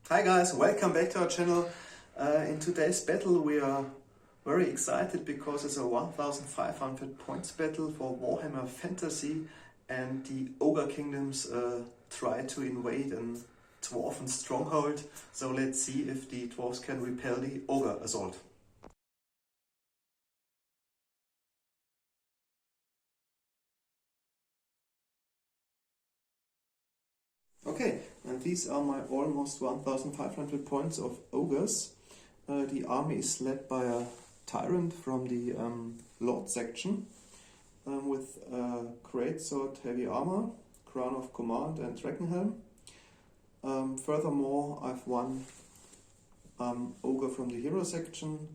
Hi guys, welcome back to our channel. In today's battle we are very excited because it's a 1500 points battle for Warhammer Fantasy, and the Ogre Kingdoms try to invade a Dwarven Stronghold. So let's see if the Dwarfs can repel the Ogre assault. Okay, and these are my almost 1500 points of ogres. The army is led by a tyrant from the Lord section with great sword, heavy armor, crown of command and dragon helm. Furthermore, I've one ogre from the hero section.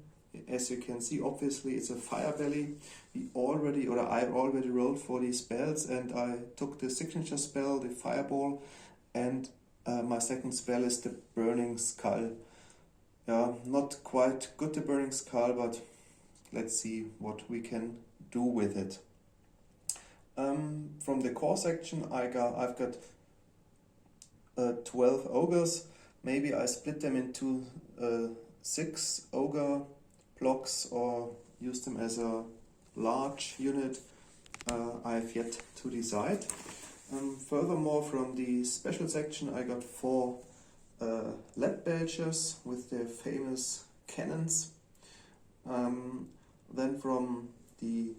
As you can see, obviously it's a fire belly. I already rolled for these spells, and I took the signature spell, the fireball, and my second spell is the burning skull. Yeah, not quite good, the burning skull, but let's see what we can do with it. From the core section, I've got 12 ogres. Maybe I split them into 6 ogre blocks or use them as a large unit. I've yet to decide. Furthermore, from the special section, I got 4 lead badgers with their famous cannons. Then from the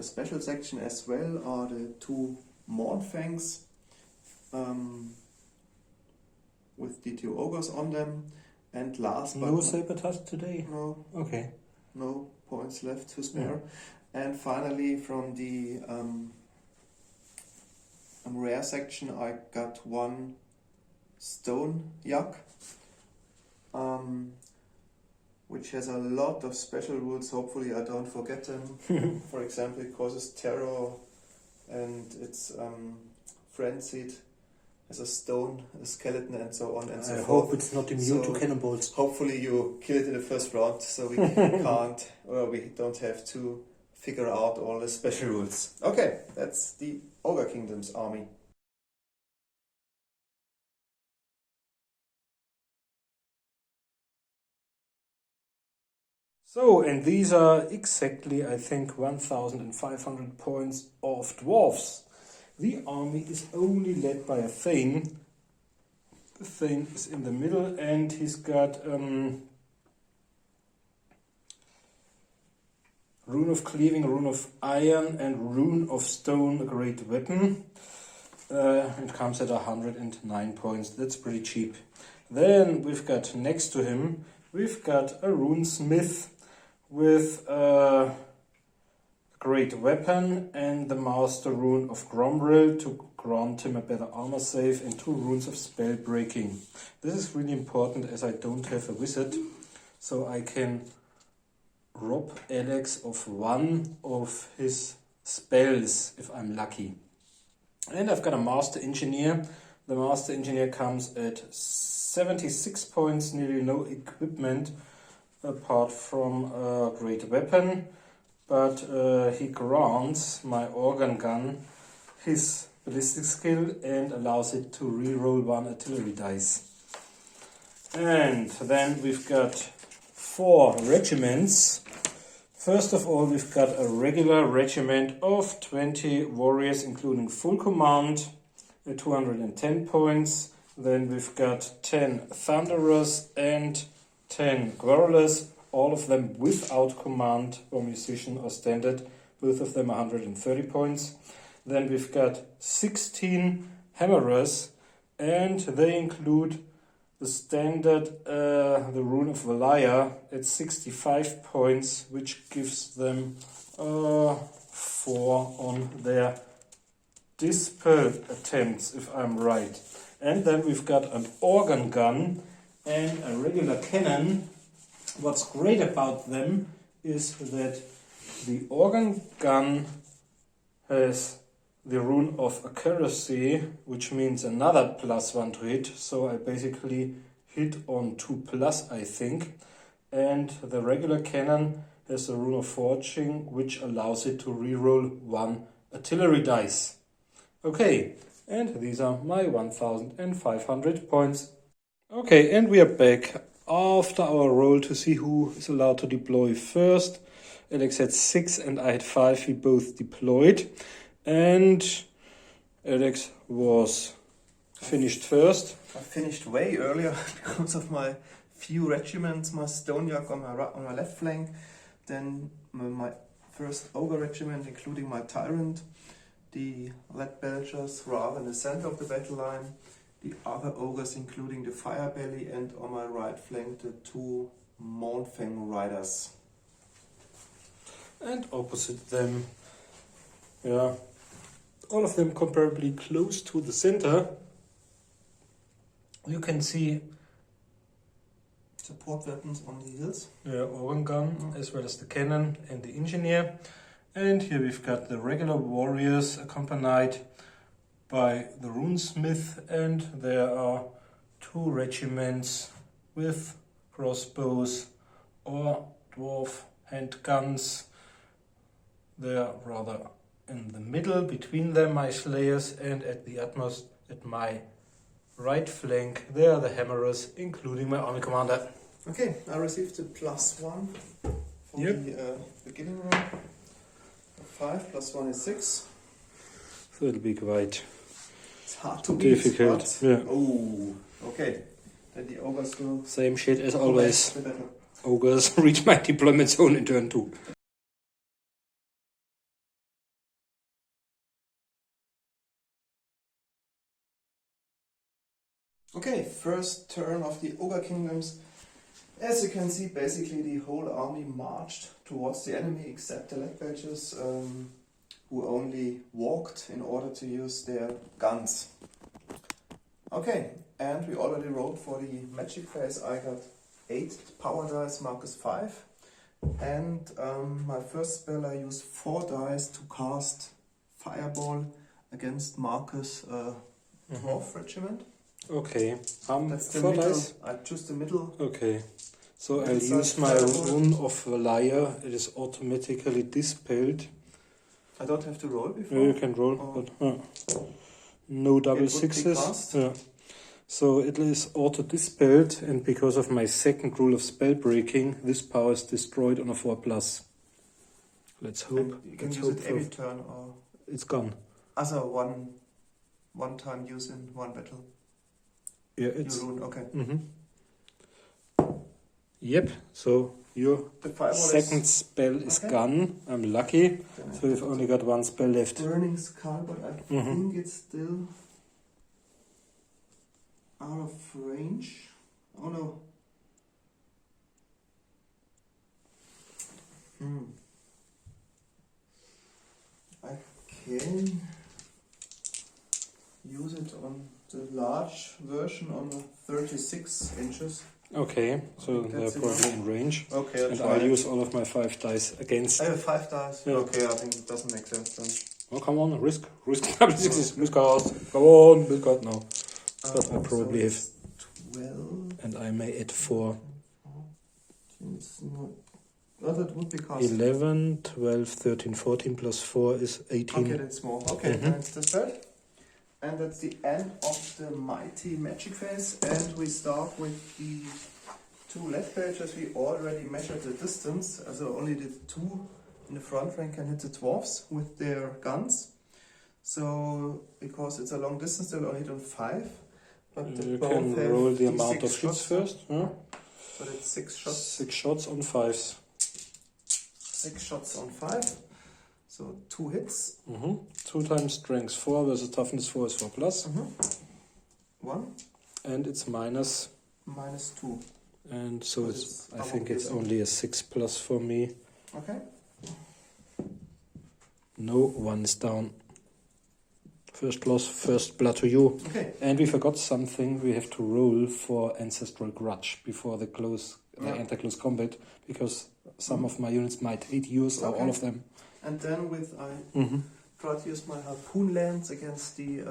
special section as well are the 2 Mournfangs with the 2 ogres on them. And last but no saber tusk today? No. Okay. No points left to spare. Yeah. And finally, from the rare section, I got 1 stone yak, which has a lot of special rules. Hopefully I don't forget them. For example, it causes terror and it's frenzied as a stone, a skeleton, and so on and so forth. I hope it's not immune to cannonballs. Hopefully you kill it in the first round, so we can't, or we don't have to figure out all the special rules. Okay, that's the Ogre Kingdoms army. So, and these are exactly, I think, 1500 points of dwarfs. The army is only led by a Thane. The Thane is in the middle, and he's got Rune of Cleaving, Rune of Iron, and Rune of Stone, a great weapon. It comes at 109 points. That's pretty cheap. Then we've got next to him, we've got a Rune Smith with a great weapon and the Master Rune of Gromril to grant him a better armor save, and 2 runes of spell breaking. This is really important as I don't have a wizard, so I can rob Alex of 1 of his spells if I'm lucky. And I've got a Master Engineer. The Master Engineer comes at 76 points, nearly no equipment apart from a great weapon, but he grants my organ gun his ballistic skill and allows it to reroll 1 artillery dice. And then we've got 4 regiments. First of all, we've got a regular regiment of 20 warriors, including full command, at 210 points. Then we've got 10 thunderers and 10 quarrelers, all of them without command or musician or standard, both of them 130 points. Then we've got 16 hammerers, and they include the standard, the Rune of Valaya at 65 points, which gives them 4 on their dispel attempts, if I'm right. And then we've got an organ gun and a regular cannon. What's great about them is that the organ gun has the Rune of Accuracy, which means another +1 to hit, so I basically hit on 2+, I think. And the regular cannon has the Rune of Forging, which allows it to reroll 1 artillery dice. Okay, and these are my 1500 points. Okay, and we are back after our roll to see who is allowed to deploy first. Alex had 6 and I had 5. We both deployed. And Alex was finished first. I finished way earlier because of my few regiments, my Stoniak on my left flank, then my first Ogre regiment, including my Tyrant, the Lead Belchers rather in the center of the battle line, the other Ogres including the Fire Belly, and on my right flank the 2 Mournfang Riders. And opposite them, yeah, all of them comparably close to the center. You can see support weapons on the hills. the organ gun as well as the cannon and the engineer. And here we've got the regular warriors accompanied by the runesmith, and there are 2 regiments with crossbows or dwarf handguns. They're rather in the middle between them, my slayers, and at the utmost at my right flank there are the hammerers, including my army commander. Okay, I received a +1 for Yep. the beginning roll. 5 + 1 is 6. So it'll be quite It's hard to difficult. beat, Yeah. oh, okay. Then the ogres will Same shit as go always. back to the battle. Ogres reach my deployment zone in turn 2. Okay, first turn of the Ogre Kingdoms. As you can see, basically the whole army marched towards the enemy except the Lead Belchers, who only walked in order to use their guns. Okay, and we already rolled for the magic phase. I got 8 power dice, Marcus 5. And my first spell I used 4 dice to cast Fireball against Marcus' Dwarf regiment. Okay, That's the 4 middle. dice. I choose the middle. Okay, so I'll Inside use my fireball. rune of Liar. It is automatically dispelled. I don't have to roll before. Yeah, you can roll, Oh. but no double It would be sixes. cast. Yeah. So it is auto dispelled, and because of my second rule of spell breaking, this power is destroyed on a 4+. Let's hope. And you can Let's use hope it for every turn or it's gone. as a one time use in one battle. Yeah, You it's. rune, okay. Yep. So your The fireball second is spell is okay. gone. I'm lucky. Then I So we've have only got 1 spell left. Burning Skull, but I think it's still out of range. Oh no. I can use it on the large version on the 36 inches. Okay, so think they're that's probably enough. in range. Okay, And I'll use all of my 5 dice against. I have 5 dice. Yeah. Okay, I think it doesn't make sense then. Oh, come on, risk double sixes. Miscast. Come on, miscast. No. But I probably have. it's 12. And I may add 4. It's not. Well, that would be cast. 11, 12, 13, 14 plus 4 is 18. Okay, that's more. Okay, then it's the spell. And that's the end of the mighty magic phase. And we start with the 2 Lead Belchers. We already measured the distance. So only the 2 in the front rank can hit the Dwarfs with their guns. So, because it's a long distance, they'll only hit on 5. But they You both can have roll the D6 amount of hits shots. first. Huh? So that's 6 shots. 6 shots on 5s. 6 shots on 5. So 2 hits. 2 times strength 4 versus toughness 4 is 4 plus. 1 And it's minus. minus 2. And so But it's, it's I think it's amortizing. only a 6 plus for me. Okay. No, 1 is down. First loss, first blood to you. Okay. And we forgot something. We have to roll for Ancestral Grudge before the enter close combat, because some of my units might hate yours or Okay. all of them. And then with I try to use my harpoon lance against the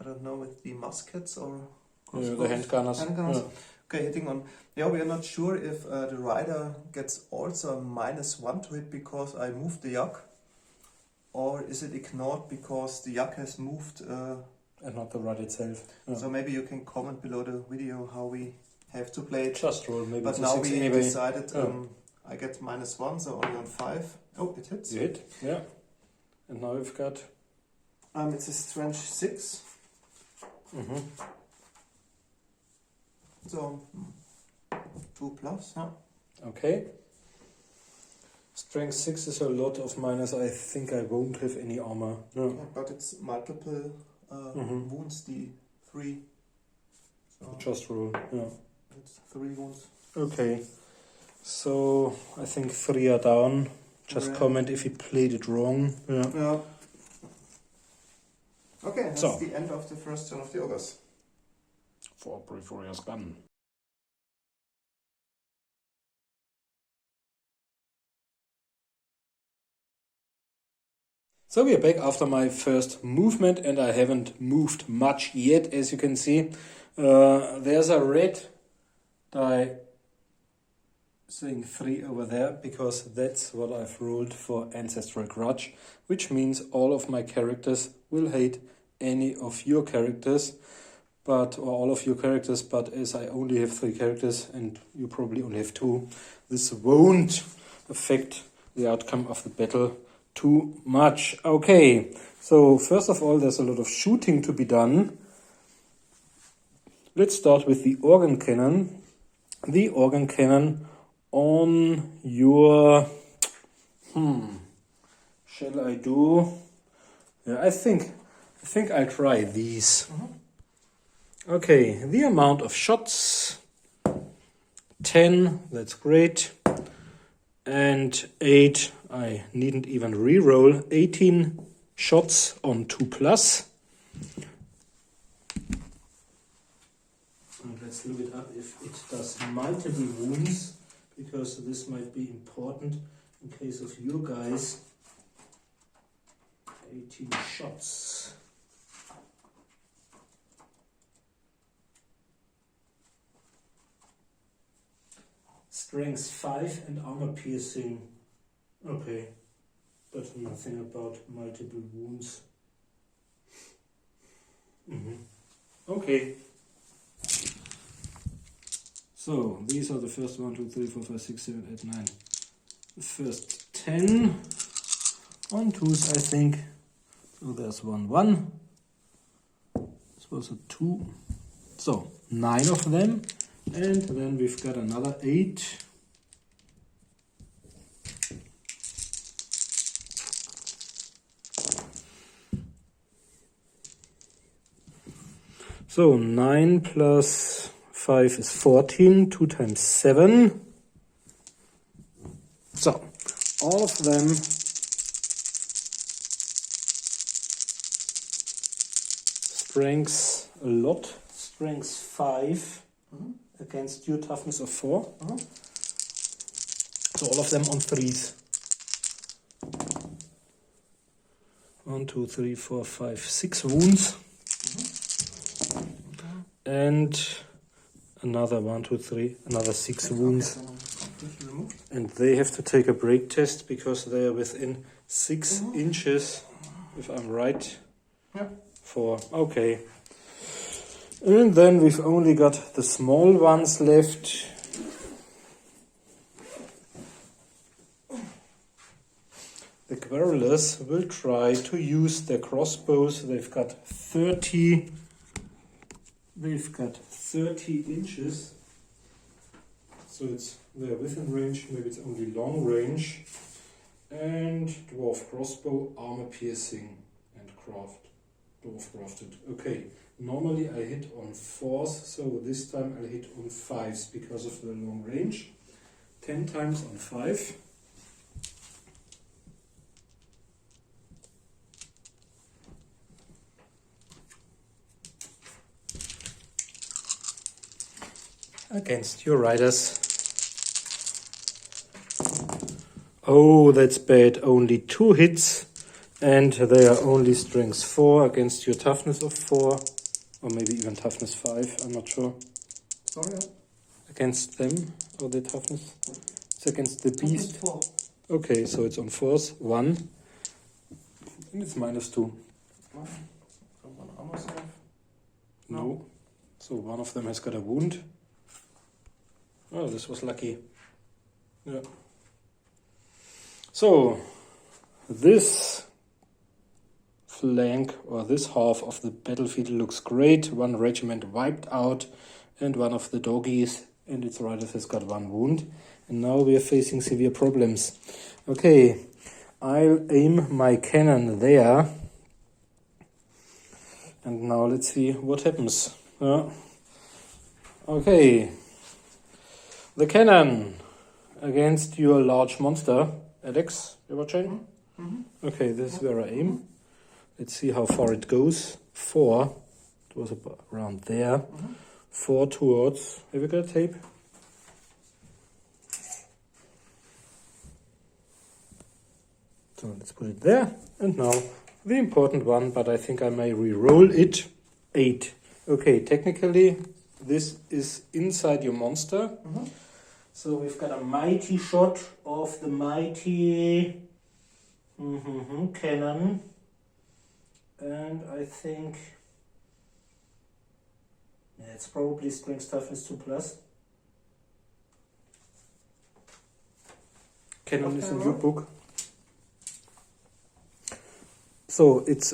I don't know, with the muskets or The handgunners. handguns. Yeah. Okay, hitting on. Yeah, we are not sure if the rider gets also a -1 to hit because I moved the yak, or is it ignored because the yak has moved And not the rod itself. Yeah. So maybe you can comment below the video how we have to play it. Just roll, maybe But it's a now 6 we anyway. decided Yeah. I get -1, so only on 5. Oh, it hits. You hit, yeah. And now we've got... It's a strength 6. Mm-hmm. So 2+, yeah. Okay. Strength 6 is a lot of minus. I think I won't have any armor. No. Yeah, but it's multiple wounds, the 3. So Just roll, yeah. it's 3 wounds. Okay. So I think 3 are down. Just Right. comment if you played it wrong. Yeah. Yeah. Okay, that's So. the end of the first turn of the ogres. For Brave Warrior's Gun. So we are back after my first movement, and I haven't moved much yet, as you can see. There's a red die saying 3 over there, because that's what I've rolled for Ancestral Grudge, which means all of my characters will hate any of your characters, or all of your characters, but as I only have 3 characters and you probably only have 2, this won't affect the outcome of the battle too much. Okay, so first of all, there's a lot of shooting to be done. Let's start with the organ cannon. The organ cannon on your... Shall I do... Yeah, I think I'll try these. Okay, the amount of shots... 10, that's great. And 8, I needn't even re-roll. 18 shots on 2+. And let's look it up if it does multiple wounds, because this might be important in case of you guys. 18 shots. Strength 5 and armor piercing. Okay, but nothing about multiple wounds. Okay. So these are the first 1, 2, 3, 4, 5, 6, 7, 8, 9. The first 10 on 2s, I think. So there's 1, 1. This was a 2. So 9 of them. And then we've got another 8. So 9 plus 5 is 14, 2 times 7. So all of them strengths a lot, strengths 5 against your toughness of 4. So all of them on 3s. 1, 2, 3, 4, 5, 6 wounds. And another 1, 2, 3, another 6 wounds. And they have to take a break test because they are within 6 inches, if I'm right. Yeah. Okay. And then we've only got the small ones left. The Querulers will try to use their crossbows. They've got 30 inches. So they're within range, maybe it's only long range. And dwarf crossbow, armor piercing, and dwarf crafted. Okay, normally I hit on 4s, so this time I'll hit on 5s because of the long range. 10 times on 5. Against your riders. Oh, that's bad. Only 2 hits. And they are only strength 4 against your toughness of 4. Or maybe even toughness 5. I'm not sure. Sorry? Against them? Or the toughness? It's against the beast. 4. Okay, so it's on 4s. 1. And it's -2. So 1 armor save. No. So one of them has got a wound. Oh, this was lucky. Yeah. So this flank or this half of the battlefield looks great. One regiment wiped out and one of the doggies and its riders has got one wound. And now we are facing severe problems. Okay, I'll aim my cannon there. And now let's see what happens. Okay, the cannon against your large monster. Alex, you watching? Mm-hmm. Okay, this is where I aim. Let's see how far it goes. 4. It was around there. Mm-hmm. 4 towards. Have you got tape? So let's put it there. And now the important one, but I think I may re-roll it. 8. Okay, technically this is inside your monster. Mm-hmm. So we've got a mighty shot of the mighty cannon. And I think it's probably strength toughness 2+. Cannon is in your book. So it's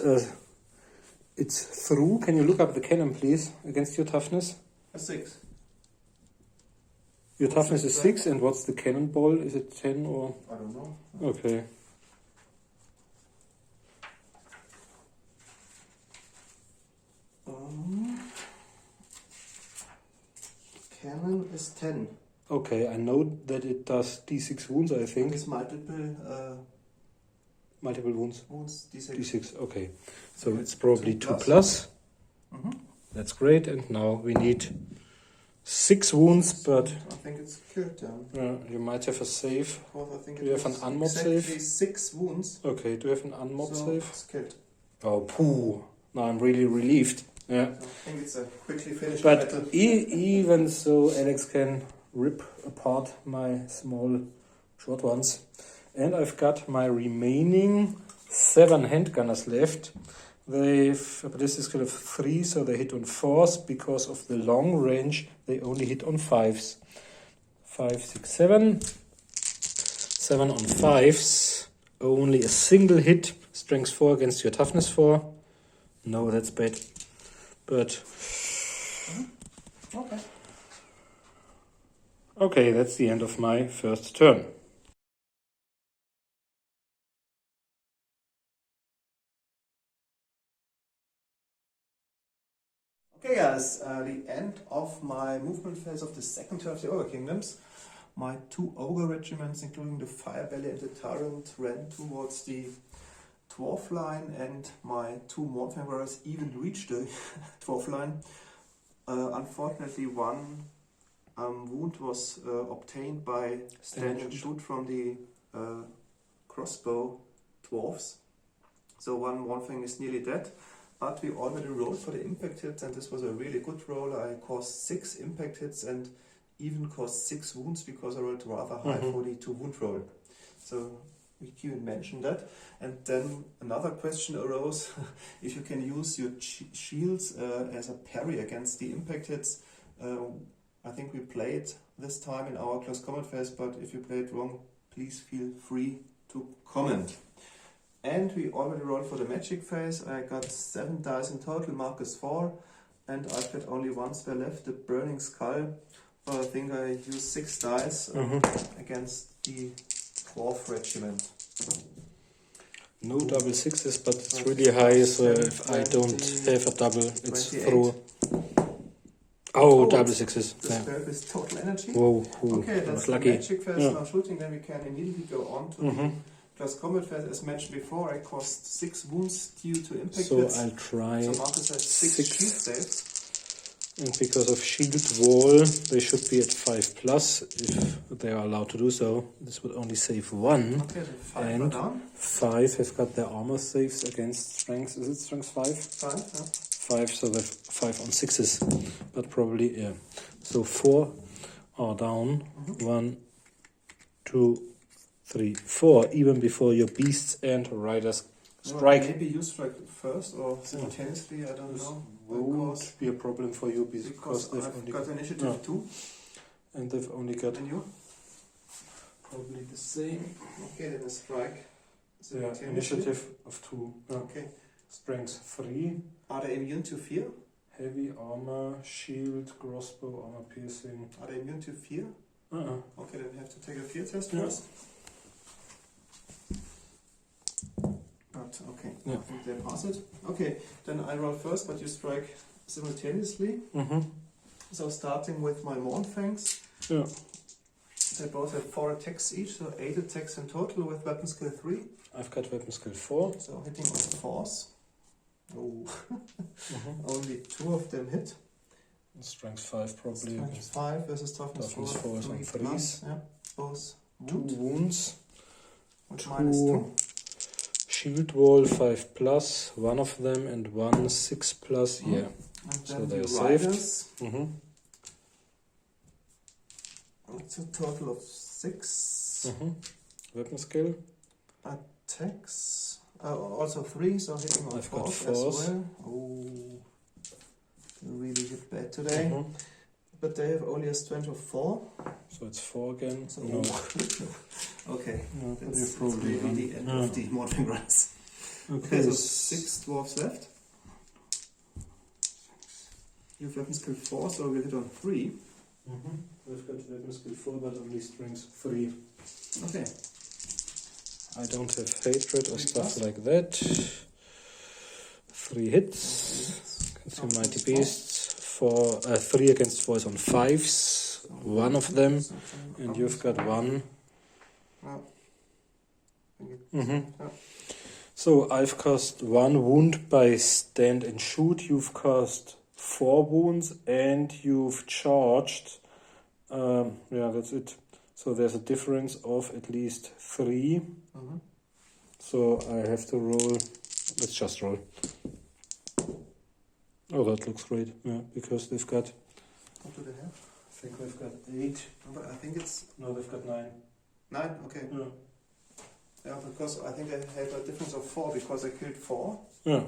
through. Can you look up the cannon, please, against your toughness? A 6. Your toughness is 6, and what's the cannonball? Is it 10 or? I don't know. Okay. Cannon is 10. Okay, I know that it does D6 wounds, I think. It's Multiple wounds. wounds, D6. D6, okay. So it's probably 2+. Mm-hmm. That's great, and now we need 6 wounds, but I think it's killed then. you might have a save. I think Do you have an unmod save? Exactly 6 wounds. Okay, do you have an unmod So save? it's killed. Oh, poo. Now I'm really relieved. Yeah. I think it's a quickly finished But battle. even so, Alex can rip apart my small short ones. And I've got my remaining 7 handgunners left. But this is kind of 3, so they hit on 4s. Because of the long range, they only hit on 5s. 5, 6, 7. 7 on 5s. Only a single hit. Strength 4 against your toughness 4. No, that's bad. But Okay. okay, that's the end of my first turn. Okay, guys, the end of my movement phase of the second turn of the Ogre Kingdoms. My 2 Ogre regiments, including the Firebelly and the Tyrant, ran towards the Dwarf line, and my 2 Mortfang warriors even reached the Dwarf line. Unfortunately, one wound was obtained by stand and shoot from the crossbow Dwarfs. So one Mortfang is nearly dead. But we already rolled for the impact hits, and this was a really good roll. I caused 6 impact hits and even caused 6 wounds because I rolled rather high for the 2 wound roll. So we even mentioned that. And then another question arose, if you can use your shields as a parry against the impact hits. I think we played this time in our close combat phase, but if you played wrong, please feel free to comment. And we already rolled for the magic phase. I got 7 dice in total, Marcus 4, and I've got only 1 spell left, the Burning Skull. But I think I used 6 dice against the Dwarf regiment. No double 6s, but it's really high, so if I don't have a double, it's 28. through. Oh, double 6s. The spell is total energy. Whoa, Okay, that's the lucky. magic phase. Now shooting, then we can immediately go on to the close combat phase. As mentioned before, I caused 6 wounds due to impact So hits. I'll try So Marcus has 6 shield saves. And because of shield wall, they should be at 5+, if they are allowed to do so. This would only save 1. Okay, so 5 are And down. 5 have got their armor saves against strength. Is it strength 5? 5, yeah. 5, so they're 5 on 6s. But probably, yeah. So 4 are down. 1, 2, 3, 4. Even before your beasts and riders strike. Maybe you strike first or simultaneously, I don't know. Won't be a problem for you because they've I've only got initiative 2. and they've only got And you? probably the same. Okay, then a strike. Yeah, initiative of 2. Okay. Strength 3. Are they immune to fear? Heavy armor, shield, crossbow, armor piercing. Are they immune to fear? Uh-uh. Okay, then we have to take a fear test Yeah. first. But okay, Yeah. I think they pass it. Okay, then I roll first, but you strike simultaneously. Mm-hmm. So starting with my Mournfangs. Yeah. They both have 4 attacks each, so 8 attacks in total with weapon skill 3. I've got weapon skill 4. So hitting on 4s. Oh, Mm-hmm. only 2 of them hit. Strength 5 probably. Strength 5 versus toughness 4. Toughness 4 is on 3s. Yeah, both 2 wound. wounds. With Two. -2. Shield wall 5 plus. One of them and one 6 plus. Mhm. Yeah. And So then they're the saved. riders. Mm-hmm. It's a total of 6 Mm-hmm. Weapon skill. attacks. Also 3, so hitting on I've got 4s as 4s. well. Oh, you really hit bad today. Mm-hmm. But they have only a strength of 4. So it's 4 again. So No. okay, No, but that's, you're that's probably maybe wrong. the end Yeah. of the morning runs. Okay, Okay, so 6 dwarfs left. You have weapon skill 4, so we'll hit on 3. Mm-hmm. We've got weapon skill 4, but only strength 3. Okay. I don't have hatred or 3 stuff plus. like that. 3 hits. Can see mighty beasts. 3 against 4 is on 5s. One of them, and you've got 1. Well, Mm-hmm. Yeah. So I've cast 1 wound by stand and shoot. You've cast 4 wounds, and you've charged. Yeah, that's it. So there's a difference of at least 3. Mhm. So I have to roll. Let's just roll. Oh, that looks great. Yeah, because they've got. What do they have? I think they've got 8. But I think it's No, they've got 9. 9. Okay. Yeah. Yeah, because I think I have a difference of 4 because I killed 4. Yeah.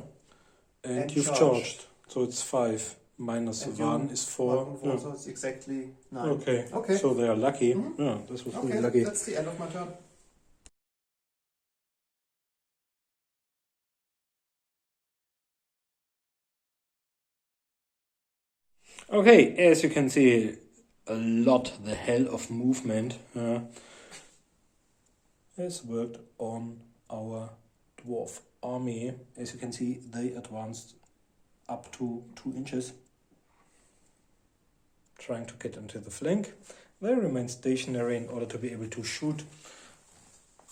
And, And you've charged. charged. So it's 5 minus And 1 you- is 4. 1 and 4, Yeah. so it's exactly 9. Okay. Okay. So they are lucky. Mhm. Yeah, this was really Okay, lucky. that's the end of my turn. Okay, as you can see, the hell of movement has worked on our dwarf army. As you can see, they advanced up to 2 inches, trying to get into the flank. They remain stationary in order to be able to shoot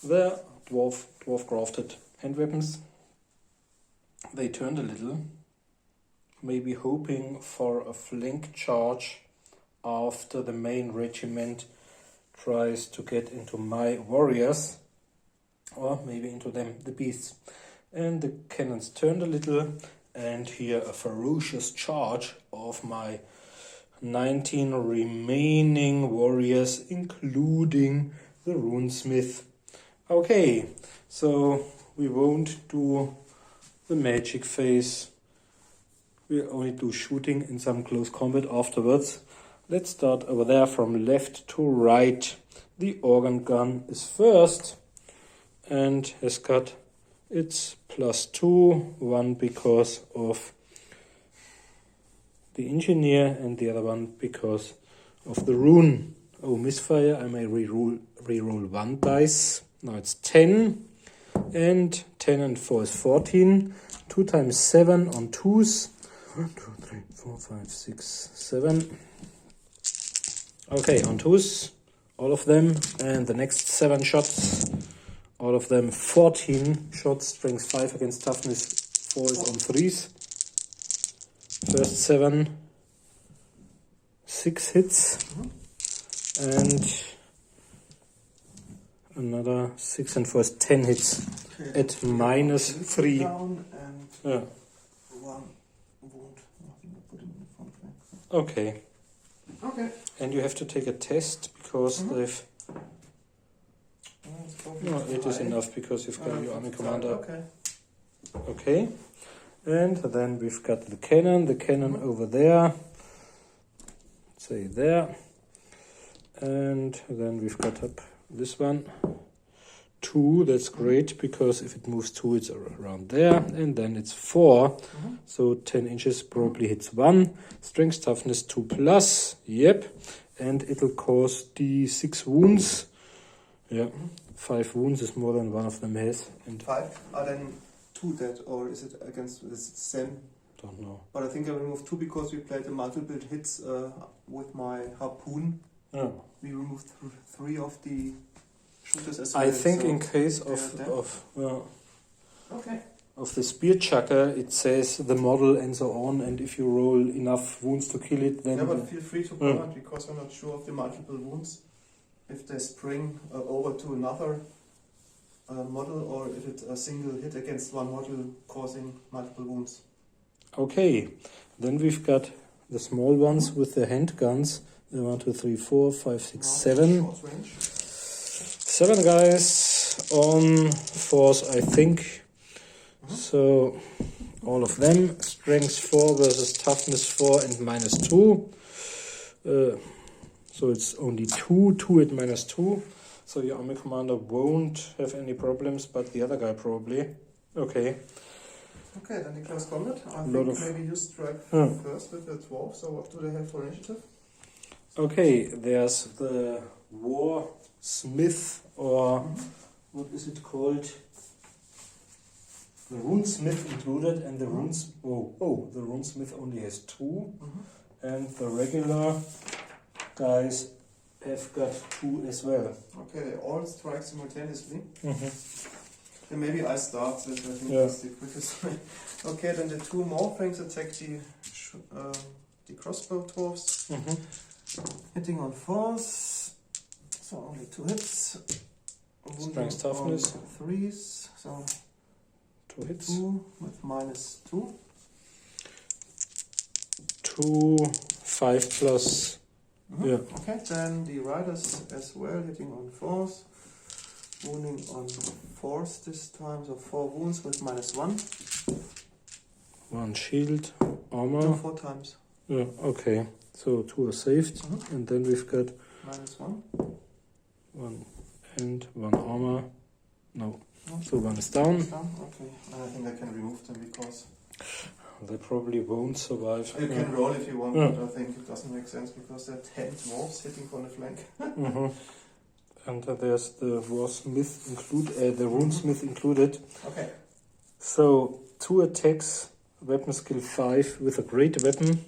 their dwarf crafted hand weapons. They turned a little, maybe hoping for a flank charge after the main regiment tries to get into my warriors, or maybe into them, the beasts. And the cannons turned a little, and here a ferocious charge of my 19 remaining warriors, including the runesmith. Okay, so we won't do the magic phase. We'll only do shooting in some close combat afterwards. Let's start over there from left to right. The organ gun is first and has got its +2, one because of the engineer and the other one because of the rune. Oh, misfire, I may reroll 1 dice. Now it's 10, and 10 and 4 is 14. 2 times 7 on 2s. 1, 2, 3, 4, 5, 6, 7. Okay, on 2s, all of them, and the next 7 shots, all of them 14 shots, strength 5 against toughness 4 is on 3s. First 7, 6 hits, and another 6 and 4 is 10 hits at -3. Down and Yeah. 1 wound. I think I put him in the front rank. Okay. Okay. And you have to take a test because they've. No, it is enough because you've got your army commander. Okay. Okay. And then we've got the cannon over there. Say there. And then we've got up this one. 2, that's great, because if it moves 2, it's around there. And then it's 4. So 10 inches probably hits 1. Strength toughness 2+. Yep. And it'll cause the 6 wounds. Yeah. 5 wounds is more than one of them has. And 5 are then 2 dead, or is it against the same? Don't know. But I think I removed 2 because we played the multiple hits with my harpoon. Yeah. We removed 3 of the shooters as well. I think so in case of the spear chucker, it says the model and so on, and if you roll enough wounds to kill it, then... Yeah, but feel free to comment, because I'm not sure of the multiple wounds. If they spring over to another model, or if it's a single hit against one model causing multiple wounds. Okay, then we've got the small ones with the handguns. 1, 2, 3, 4, 5, 6, 7. Short range. 7 guys on force, I think. So all of them. Strength 4 versus toughness 4 and -2. So it's only 2 at -2. So your army commander won't have any problems, but the other guy probably. Okay. Okay, then the close combat. I think maybe you strike first with the dwarfs. So what do they have for initiative? Okay, there's the war smith, or what is it called? The runesmith included, and the the runesmith only has 2, and the regular guys have got 2 as well. Okay, they all strike simultaneously. And maybe I start with, I think that's the quickest way. Okay, then the 2 more things attack the crossbow dwarfs. Hitting on force, so only 2 hits. Strength toughness. 3s, so 2 hits. 2 with -2. 2, 5 plus. Yeah. Okay, then the riders as well, hitting on force. Wounding on force this time, so 4 wounds with -1. 1 shield, armor. 2 4 times. Yeah, okay. So 2 are saved, and then we've got -1. 1 and 1 armor. No, so 1 is down. Okay, and I think I can remove them because they probably won't survive. you can roll if you want, but I think it doesn't make sense because there are 10 dwarfs hitting from the flank. And there's the the runesmith included. Okay. So 2 attacks, weapon skill 5 with a great weapon.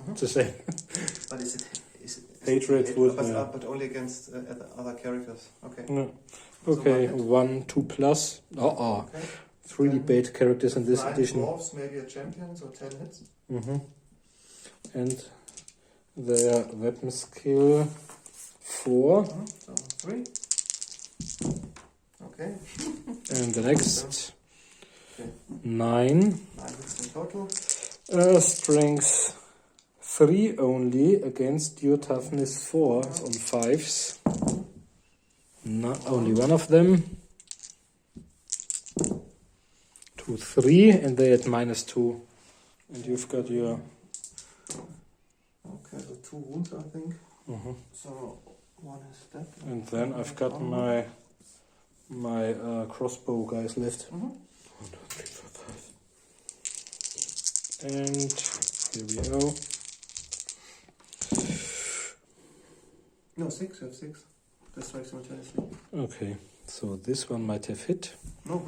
It's the same. But is it Hatred would, but only against other characters. Okay. No. Okay, so 1, 2 plus. Okay. 3 bad characters in this 9 edition. Dwarfs, maybe a champion, so 10 hits. And their weapon skill 4. So 3. Okay. And the next 9. 9 hits in total. Strength 3 only against your toughness 4 on 5s. Only one of them. 2, 3, and they at -2. And you've got your... Okay, so 2 wounds, I think. So 1 is dead. And then I've got my crossbow guys left. 1, 2, 3, 4, 5. And here we go. No, 6, you have 6. That strikes simultaneously. Okay, so this one might have hit. No.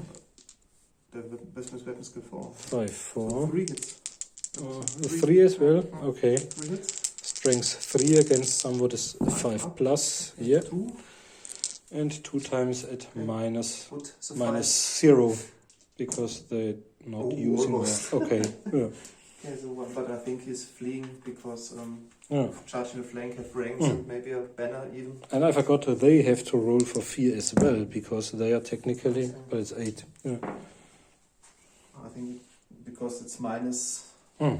The business weapon skill 4. 5, 4. So 3 hits. 3 as well? Okay. 3 hits. Strength 3 against somewhat is 5 plus. Yeah. 2. And 2 times at minus 0. because they're not using that. Okay. Yeah. Okay, so but I think he's fleeing because charging the flank have ranks and maybe a banner even. And I forgot they have to roll for fear as well because they are technically, but it's 8. Yeah. I think because it's minus a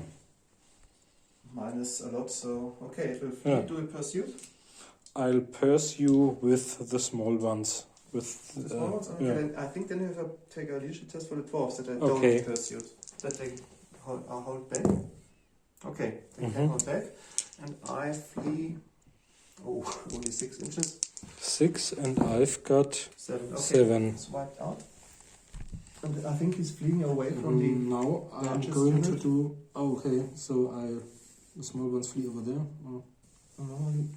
lot, so okay, it will do a pursuit. I'll pursue with the small ones with The small ones? Okay, yeah. then I think then you have to take a leadership test for the dwarfs that I Okay. don't pursue. That they hold back. Okay, they can Mhm. hold back. And I flee. Oh, only 6 inches. 6, and I've got 7. Okay, 7. it's wiped out. And I think he's fleeing away from the. Now I'm largest going to unit. do. Oh, okay, so the small ones flee over there. Oh. Normally,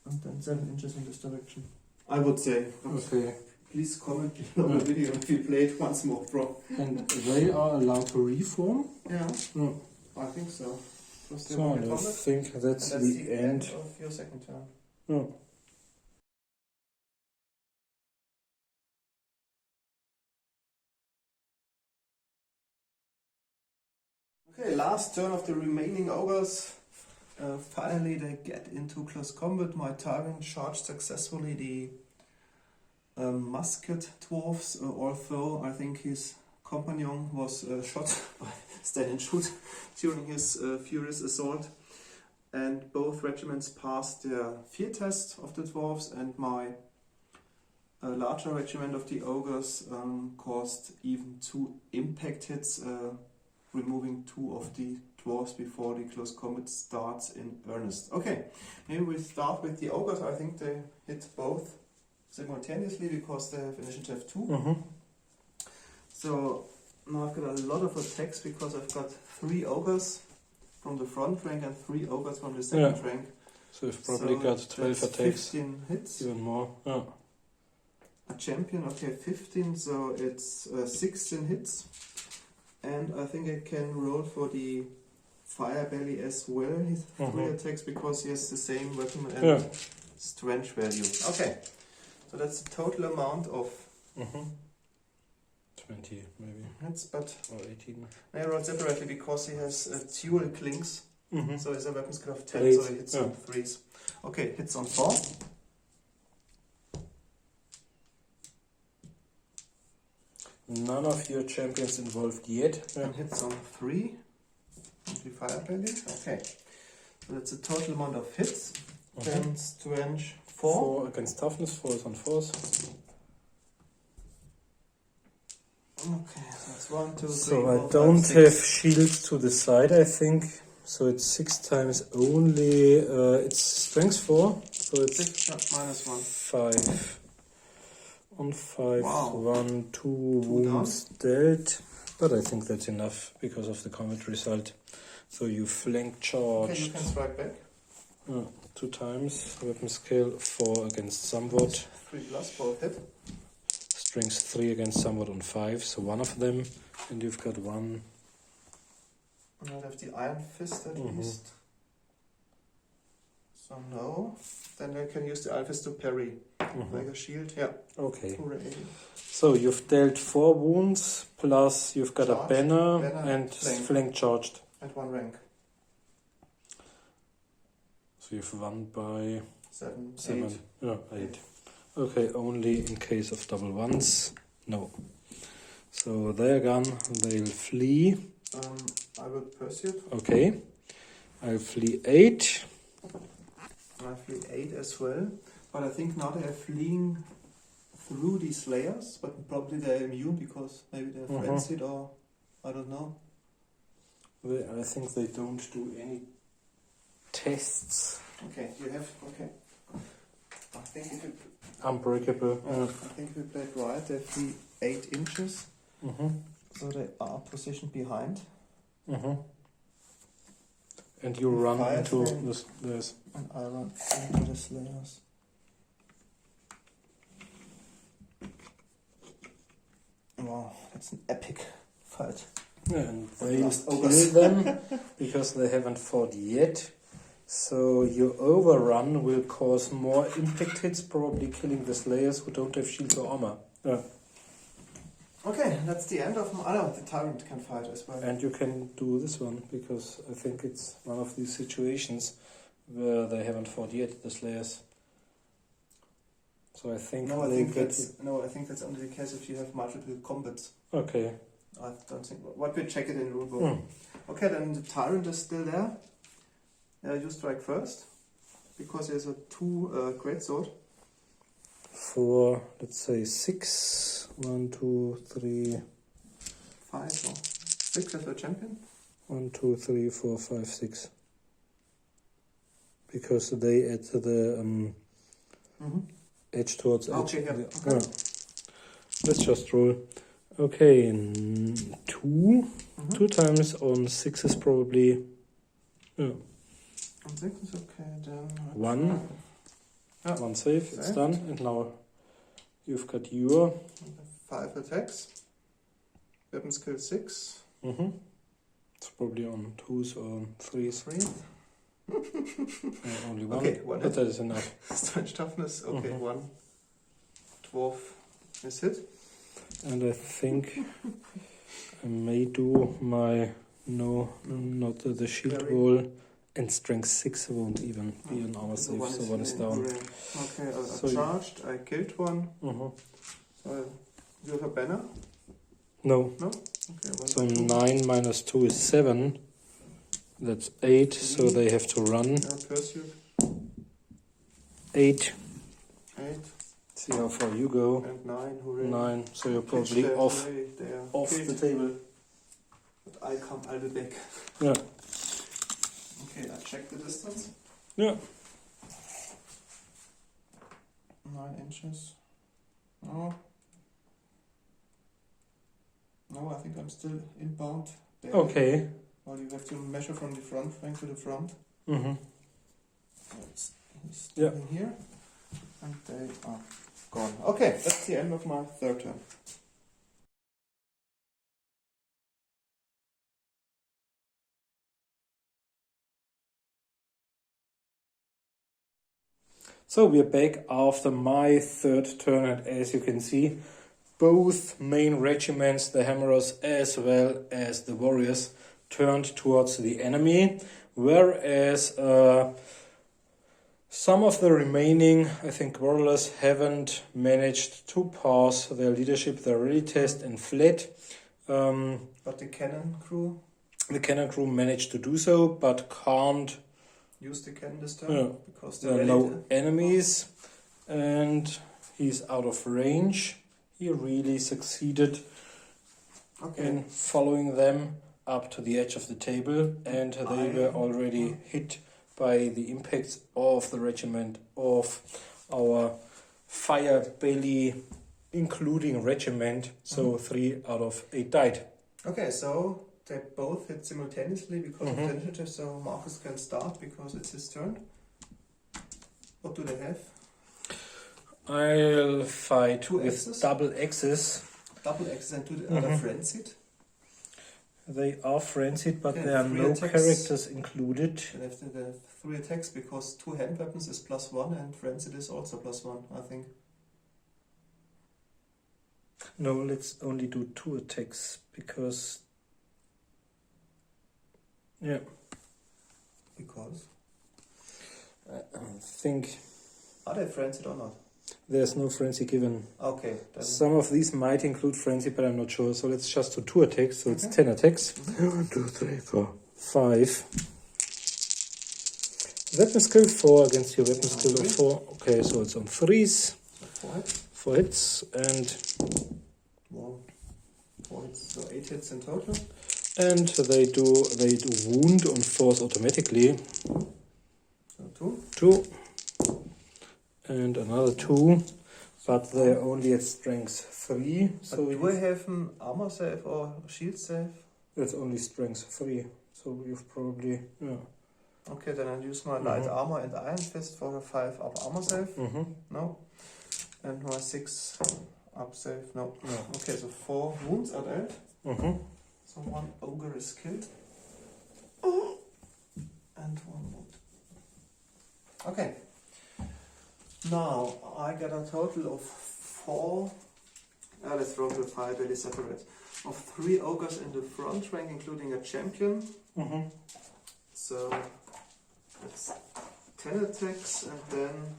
and then 7 inches in this direction. I would say. Okay. Please comment below the video if you play it once more, bro. And they are allowed to reform? Yeah, No. I think so. So I think that's And the end. of your second turn. No. Okay, last turn of the remaining ogres. Finally they get into close combat. My target charged successfully the musket dwarfs, although I think his companion was shot by stand and shoot during his furious assault. And both regiments passed their fear test of the dwarfs, and my larger regiment of the ogres caused even 2 impact hits, removing 2 of the dwarfs before the close combat starts in earnest. Okay, maybe we start with the ogres. I think they hit both simultaneously because they have initiative 2. Mm-hmm. So now I've got a lot of attacks because I've got 3 ogres from the front rank and 3 ogres from the second rank. So you've probably got 12 attacks. 15 hits. Even more. Yeah. A champion, okay, 15, so it's 16 hits. And I think I can roll for the fire belly as well. He's 3 attacks because he has the same weapon and strength value. Okay, so that's the total amount of 20 maybe. hits, but Or 18. I rolled separately because he has dual clings. So it's a weapon skill of 10, 8. so he hits on 3s. Okay, hits on 4. None of your champions involved yet. And hits on 3. And the fire belly. Okay. So that's a total amount of hits. Then strength 4. 4 against toughness, 4 is on 4s. Okay, so that's 1, 2, 3, So 4, I 5, don't 6. have shields to the side, I think. So it's 6 times only. It's strength 4. So it's 6, minus 1. 5. On 5, Wow. 1, 2 wounds dealt. But I think that's enough because of the combat result. So you flank charged. Okay, you can strike back. 2 times. Weapon scale 4 against somewhat. 3 plus, both hit. Strength 3 against somewhat on 5. So one of them. And you've got 1. And I have the iron fist at least. So no. Then I can use the iron fist to parry. Like a shield, yeah. Okay. 2 So you've dealt 4 wounds, plus you've got Charged, a banner banner, and flank. flank charged. and 1 rank. So you've won by 7, 7. 8. Yeah, 8. Okay, only in case of double ones. No. So they're gone. They'll flee. I will pursue. Okay. I'll flee 8. I flee 8 as well. But I think now they are fleeing through the slayers, but probably they're immune because maybe they're frenzied or I don't know. I think they don't do any tests. Okay, you have, okay. I think if you, Unbreakable. I think if you played right, they flee 8 inches. So they are positioned behind. And you run Fire into flame. this. And I run into the slayers. Wow, that's an epic fight. Yeah, and For they the last kill ogres. them because they haven't fought yet. So your overrun will cause more impact hits, probably killing the slayers who don't have shields or armor. Yeah. Okay, that's the end of my... Oh, no, the tyrant can fight as well. And you can do this one because I think it's one of these situations where they haven't fought yet, the slayers. So I think No, I they think get that's that's only the case if you have multiple combats. okay. I don't think. What we check it in rulebook. Okay, then the tyrant is still there. You strike first because there's a 2 greatsword. for, let's say, 6. 1, 2, 3. 5 or 6 as a champion? 1, 2, 3, 4, 5, 6. Because they add the edge towards edge. Okay, yeah. Yeah. Okay. Let's just roll. Okay, 2. 2 times on 6 is probably. Yeah. On 6 is okay, then. 1. Yeah. 1 save, it's done. And now you've got your. 5 attacks. Weapon skill 6. It's probably on 2s or 3s. 3. Only 1. Okay, 1 but that is enough. Strange toughness. Okay, 1. Dwarf is hit. And I think I may do my not the shield wall, and strength 6 won't even be an armor save, so 1 is down. Okay, I So charged, I killed 1. So you have a banner? No. No? Okay, So 9 minus 2 is 7. That's 8, so they have to run. Pursuit. 8. 8. See how far you go. And 9, hooray. 9, so you're probably off the table. But I come out the back. Yeah. Okay, I check the distance. Yeah. 9 inches. No. No, I think I'm still inbound. There. Okay. Well, you have to measure from the front rank to the front. It's still in here. And they are gone. Okay, that's the end of my third turn. So we're back after my third turn, and as you can see, both main regiments, the Hammerers as well as the Warriors, turned towards the enemy, whereas some of the remaining, I think, warriors haven't managed to pass their leadership, their rally test, and fled. But the cannon crew? The cannon crew managed to do so, but can't use the cannon this turn, because there are no enemies, and he's out of range. He really succeeded in following them up to the edge of the table, and they were already hit by the impacts of the regiment of our fire belly, including regiment. So 3 out of 8 died. Okay, so they both hit simultaneously because of the initiative, so Marcus can start because it's his turn. What do they have? I'll fight with axes? double axes. Double axes, and 2 other frenzied. They are frenzied, but there are no characters included. They have 3 attacks because 2 hand weapons is +1 and frenzied is also +1, I think. No, let's only do 2 attacks because. Yeah. Because? I think. Are they frenzied or not? There's no frenzy given. Okay. Some of these might include frenzy, but I'm not sure. So let's just do 2 attacks. So it's 10 attacks. 1, 2, 3, 4, 5. Weapon skill 4 against your weapon skill of 4. Okay, so it's on 3s. 4 hits and. 4 hits, so 8 hits in total. And they do wound on 4s automatically. So 2. 2. And another 2, but they're only at strength 3. So do I have an armor save or shield save? That's only strength 3. So you've probably Okay, then I'll use my light armor and iron fist for a 5 up armor save. No. And my 6 up save. No. Okay, so 4 wounds are dead. So 1 ogre is killed. And 1 wound. Okay. Now, I got a total of 4, let's roll the fire belly separate, of 3 ogres in the front rank, including a champion. So, that's 10 attacks, and then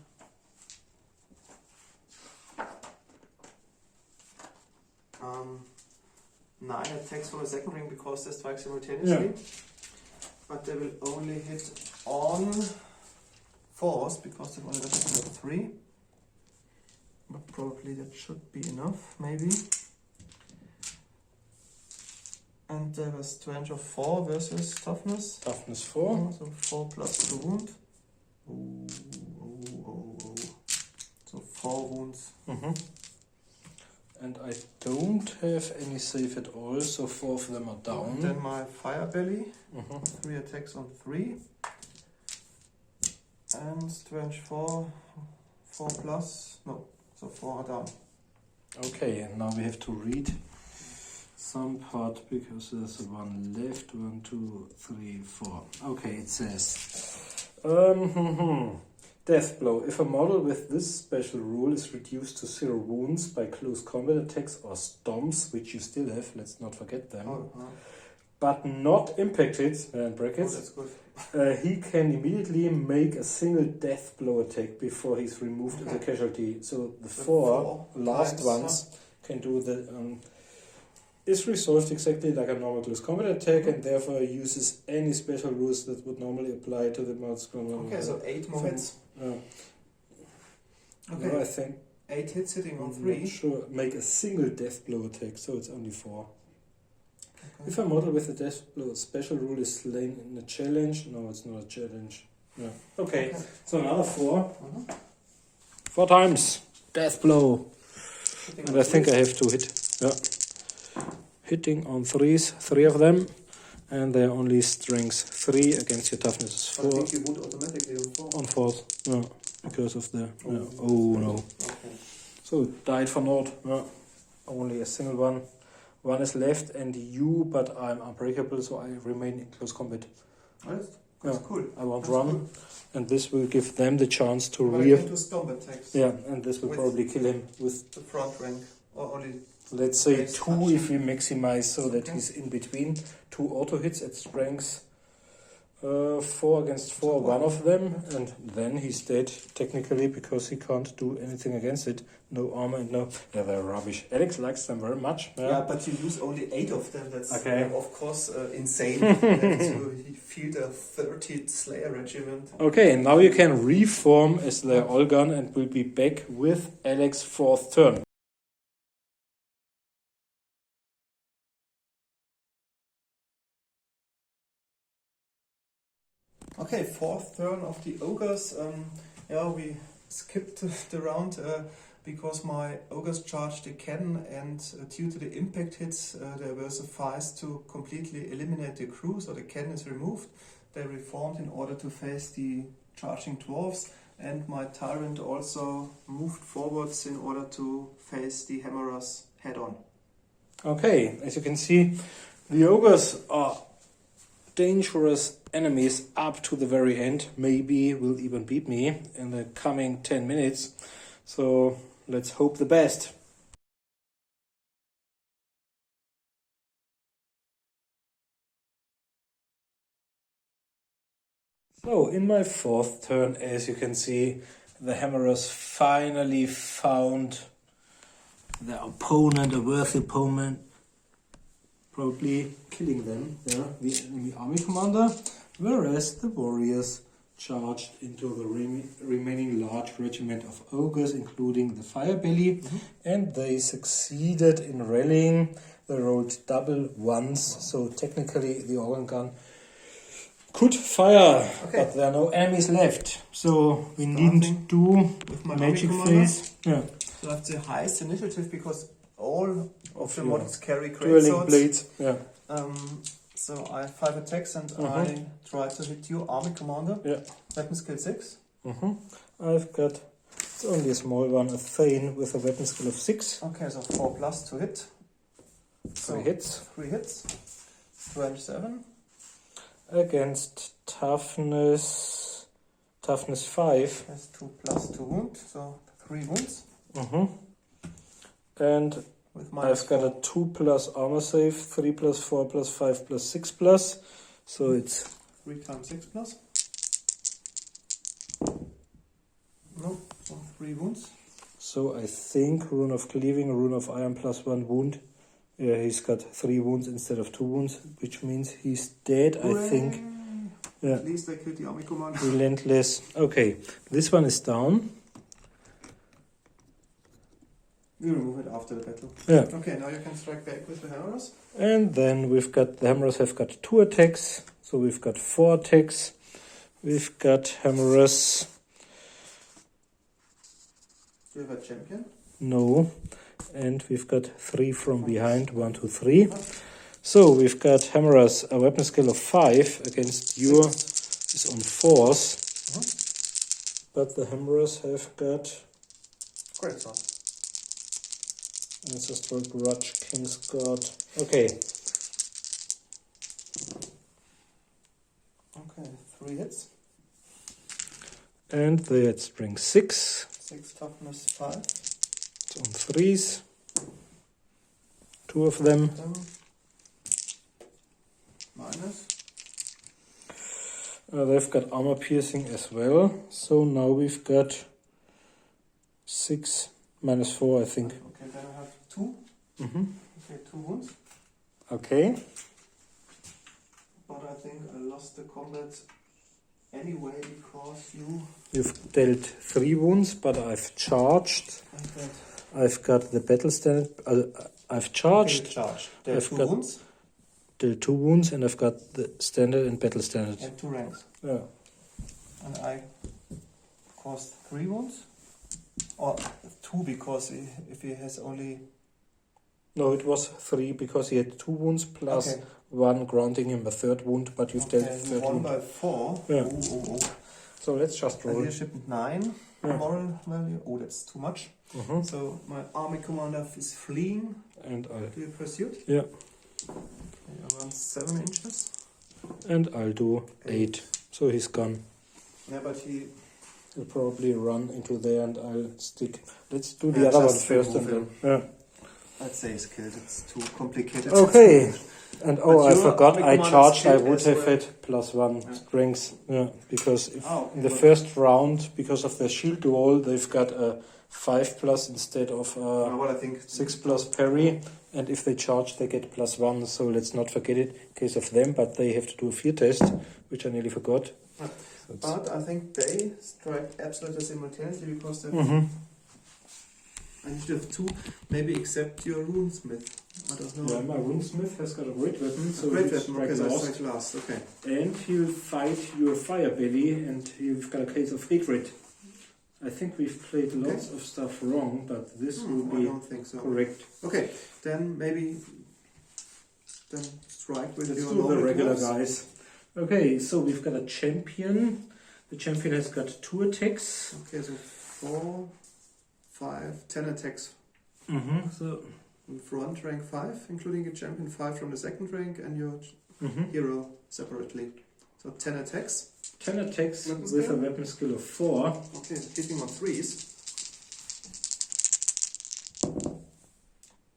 9 attacks from the second ring because they strike simultaneously. But they will only hit on 4s because they've only got 3. Probably that should be enough, maybe. And there was strength of 4 versus toughness. Toughness 4. So 4 plus 2 wound. So 4 wounds. And I don't have any save at all, so 4 of them are down. Then my fire belly. 3 attacks on 3. And strength 4 plus. No, so 4 are down. Okay, and now we have to read some part because there's one left. 1, 2, 3, 4. Okay, it says Death Blow. If a model with this special rule is reduced to 0 wounds by close combat attacks or stomps, which you still have, let's not forget them, but not impacted, in brackets, that's good. he can immediately make a single death blow attack before he's removed as a casualty. So the 4 last ones can do the... is resolved exactly like a normal close combat attack and therefore uses any special rules that would normally apply to the mods. Okay, so 8 more hits. Okay, no, I think 8 hits hitting on I'm 3. not sure. Make a single death blow attack, so it's only 4. If a model with a death blow special rule is slain in a challenge, no, it's not a challenge. No. Okay, so another 4. 4 times death blow, and I think I have to hit. Yeah. Hitting on 3s, 3 of them, and they're only strength 3 against your toughness is 4. I think you would automatically on 4. On 4th, yeah, because of the... oh no. Okay. So died for naught. Yeah. Only a single one. 1 is left and you, but I'm unbreakable, so I remain in close combat. That's cool. I won't That's run, cool. And this will give them the chance to do stomp attacks. Yeah, and this will probably kill him with the front rank, or only... Let's say 2 if we maximize so that he's in between. 2 auto hits at strength 4 against 4, 1 of them, and then he's dead technically because he can't do anything against it. No armor and no... Yeah, they're rubbish. Alex likes them very much. Yeah, but you lose only 8 of them. That's of course insane. You field a 30 Slayer regiment. Okay, now you can reform as the Olgan and will be back with Alex's 4th turn. Okay, 4th turn of the ogres. We skipped the round because my ogres charged the cannon, and due to the impact hits, they were sufficed to completely eliminate the crew, so the cannon is removed. They reformed in order to face the charging dwarfs, and my tyrant also moved forwards in order to face the hammerers head on. Okay, as you can see, the ogres are dangerous enemies up to the very end. Maybe will even beat me in the coming 10 minutes. So let's hope the best. So in my 4th turn, as you can see, the hammerers finally found their opponent, a worthy opponent, probably killing them, the enemy army commander, whereas the warriors charged into the remaining large regiment of ogres, including the fire belly, and they succeeded in rallying. They rolled double 1s, so technically the organ gun could fire, but there are no enemies left, so we needn't do magic phase. Yeah. So I have the highest initiative because all of the models carry great dueling swords. blades. Yeah. So I have 5 attacks and I try to hit you, army commander. Yeah. Weapon skill 6. I've got, it's only a small one, a Thane with a weapon skill of 6. Okay, so 4 plus to hit. 3 hits. 3 hits. 27. Against toughness 5. That's 2 plus 2 wound, so 3 wounds. And I've got a 2 plus armor save, 3 plus 4 plus 5 plus 6 plus. So it's 3 times 6 plus. No, so 3 wounds. So I think Rune of Cleaving, Rune of Iron plus 1 wound. Yeah, he's got 3 wounds instead of 2 wounds, which means he's dead, I think. Yeah. At least I killed the army commander. Relentless. Okay, this one is down. We remove it after the battle. Yeah. Okay, now you can strike back with the hammers. And then we've got, the hammerers have got 2 attacks, so we've got 4 attacks. We've got hammerers. Do you have a champion? No. And we've got 3 from behind, 1, 2, 3. So we've got hammerers, a weapon skill of 5 against your is on 4s. But the hammerers have got Great sword. Ancestral Grudge, King's God. Okay. Okay, 3 hits. And that's bring 6. 6 toughness, 5. It's on 3s. 2 of them. Minus. They've got armor piercing as well. So now we've got 6 minus 4, I think. Okay, then I have 2. Okay, 2 wounds. Okay. But I think I lost the combat anyway because You've dealt 3 wounds, but I've charged. I've got the battle standard. I've charged. There are I've 2 got wounds. Dealt 2 wounds, and I've got the standard and battle standard. And 2 ranks. Yeah. And I caused 3 wounds. Or 2 because if he has only... No, it was 3 because he had 2 wounds plus 1 granting him a 3rd wound, but you've dealt 3rd won wound. by 4. Yeah. Oh. So let's just roll. Leadership 9. Yeah. Moral value. Oh, that's too much. So my army commander is fleeing. And I'll... Do you pursue? Yeah. Okay, around 7 inches. And I'll do 8. So he's gone. Yeah, but He'll probably run into there and I'll stick. Let's do the other one just first and remove then. Yeah. I'd say he's killed. It's too complicated. Okay. And But I your forgot, army I commander's charged, I killed would as have well. had +1 strength. Yeah, because if in the but- first round, because of their shield wall, they've got a 5+ instead of Well, I think 6+ parry. And if they charge, they get +1. So let's not forget it in case of them, but they have to do a fear test, which I nearly forgot. Yeah. So it's- But I think they strike absolutely simultaneously because they I need to have 2, maybe except your runesmith. I don't know. Yeah, my runesmith has got a great weapon, so Great he'll weapon. strike Okay, so I last. strike last. Okay. And he'll fight your fire belly, and you've got a case of hatred. I think we've played lots of stuff wrong, but this will I be don't think so. correct. Okay, then maybe strike with Let's your do the normal regular dwarfs. guys. Okay, so we've got a champion. The champion has got 2 attacks. Okay, so 4, 5, 10 attacks. So In front, rank 5, including a champion 5 from the 2nd rank and your hero separately. So 10 attacks. 10 attacks Weapon with a skill? weapon skill of 4. Okay, hitting on 3s.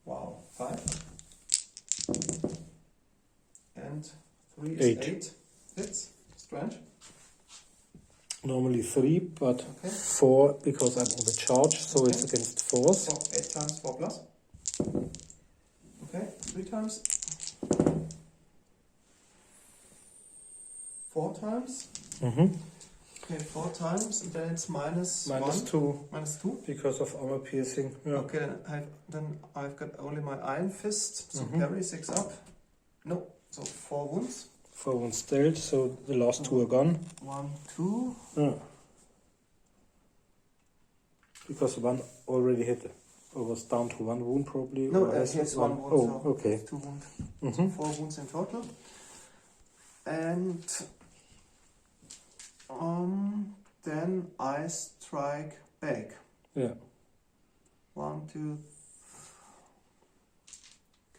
Wow, 5. And 3 is 8. 8 hits. Strange. Normally 3, but Okay. 4 because I'm overcharged, so it's against 4s. 8 times 4 plus. Okay, 3 times. 4 times. Okay, 4 times, and then it's minus 2 Minus 2. because of armor piercing. Yeah. Okay, then I've got only my Iron Fist, so parry 6 up. No, so 4 wounds. 4 wounds dealt, so the last 2 are gone. 1, 2. Yeah. Because 1 already hit, or was down to 1 wound probably. No, or he has has 1 wound. Oh, so okay. 2 wounds. So 4 wounds in total. And then I strike back. Yeah. 1, 2.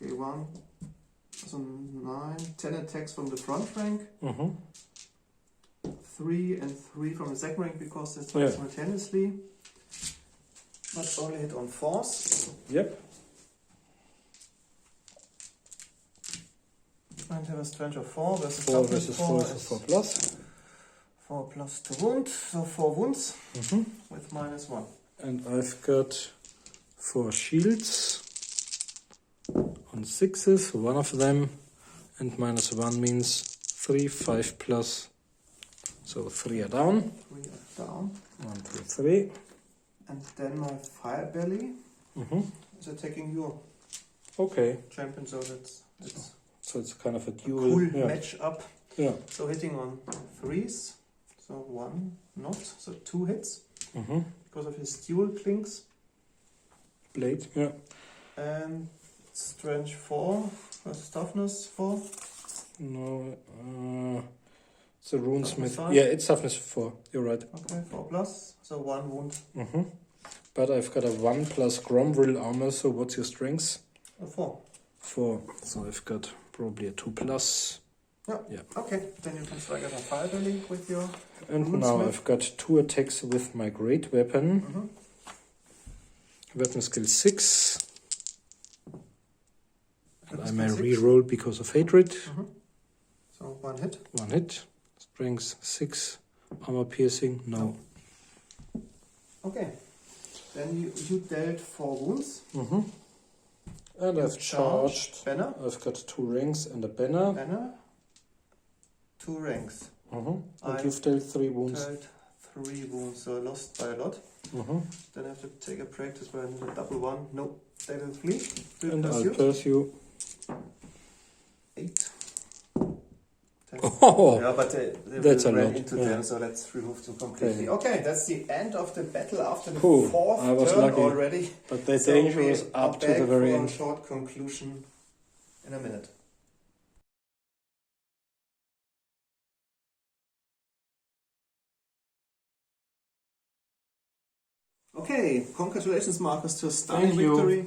Okay, 1. So 9, 10 attacks from the front rank. 3 and 3 from the 2nd rank because they strike simultaneously. But only hit on 4s. Yep. And have a strength of 4 versus 4 versus 4 is 4 plus. 4 plus 2 wound, so 4 wounds with minus 1. And I've got 4 shields on 6s, 1 of them, and minus 1 means 3, 5 plus. So 3 are down. 3 are down. 1, 2, 3. And then my fire belly is attacking your Okay. champion, so So it's kind of a a duel. cool match up. Yeah. So hitting on 3s, so 1 not, so 2 hits because of his dual clinks. Blade. Yeah. And strength 4 versus toughness 4. No. It's a runesmith. Toughness 5? Yeah, it's toughness 4. You're right. Okay, 4 plus, so 1 wound. But I've got a 1 plus Grombril armor. So what's your strength? 4. 4. So I've got probably a 2 plus. Yeah. Okay, then you can strike at a fire link with your And now I've got 2 attacks with my great weapon. Weapon skill 6. And I may reroll because of hatred. So 1 hit. 1 hit. Strength 6. Armor piercing. No. Okay. Then you dealt 4 wounds. And I've charged. Banner. I've got 2 rings and a banner. Banner. 2 ranks. And you've dealt 3 wounds. Dealt 3 wounds, so I lost by a lot. Then I have to take a practice where I need a double 1. No, they will flee. And I'll pursue. 8. 10. Oh, Yeah, but they that's will a run lot. into them, so let's remove them completely. Okay. Okay, that's the end of the battle after the Cool. 4th I was turn lucky. already. But the So danger we was are up to back the very for end. a short conclusion in a minute. Okay, congratulations, Marcus, to a stunning Thank you. victory.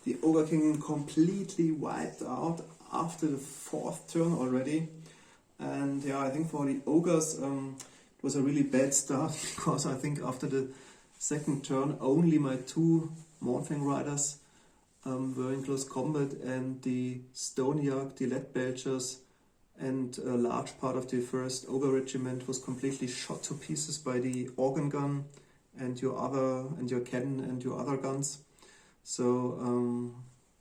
The Ogre Kingdom completely wiped out after the 4th turn already. And yeah, I think for the Ogres, it was a really bad start because I think after the 2nd turn, only my 2 Mornfang Riders were in close combat, and the Stoniarch, the Lead Belchers, and a large part of the 1st Ogre Regiment was completely shot to pieces by the organ gun and your cannon and your other guns. So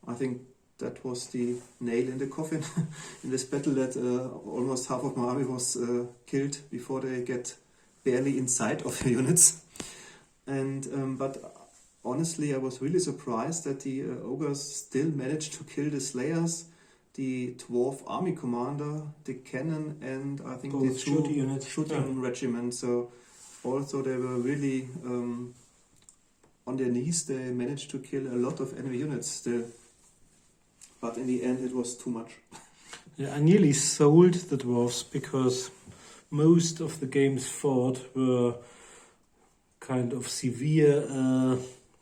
I think that was the nail in the coffin in this battle, that almost half of my army was killed before they get barely inside of the units. And but honestly, I was really surprised that the ogres still managed to kill the slayers, the dwarf army commander, the cannon, and I think Both the 2 shooting units. shooting regiments. So also they were really on their knees. They managed to kill a lot of enemy units still. But in the end, it was too much. Yeah, I nearly sold the dwarfs because most of the games fought were kind of severe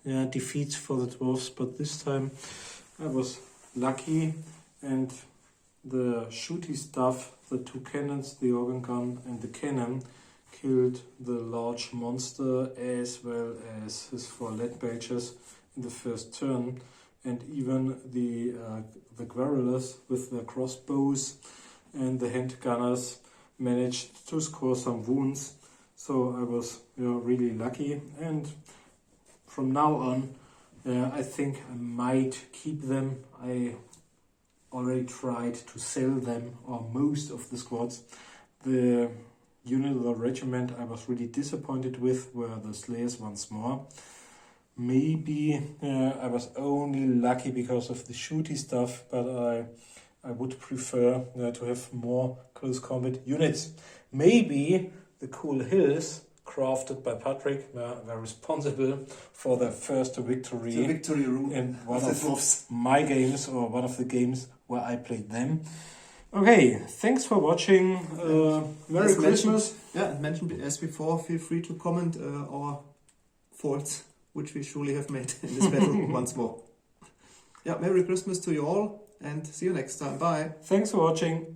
defeats for the dwarfs. But this time I was lucky, and the shooty stuff, the 2 cannons, the organ gun and the cannon, killed the large monster as well as his 4 lead belchers in the 1st turn. And even the guerrillas with their crossbows and the handgunners managed to score some wounds. So I was really lucky. And from now on, I think I might keep them. I already tried to sell them, or most of the squads. The unit of the regiment I was really disappointed with were the Slayers once more. Maybe I was only lucky because of the shooty stuff, but I would prefer to have more close combat units. Maybe the cool hills crafted by Patrick were responsible for the first victory. The victory room in one the of dwarfs. my games, or one of the games where I played them. Okay, thanks for watching. Merry As Christmas. mentioned as before, feel free to comment our faults, which we surely have made in this battle once more. Yeah, Merry Christmas to you all, and see you next time. Bye. Thanks for watching.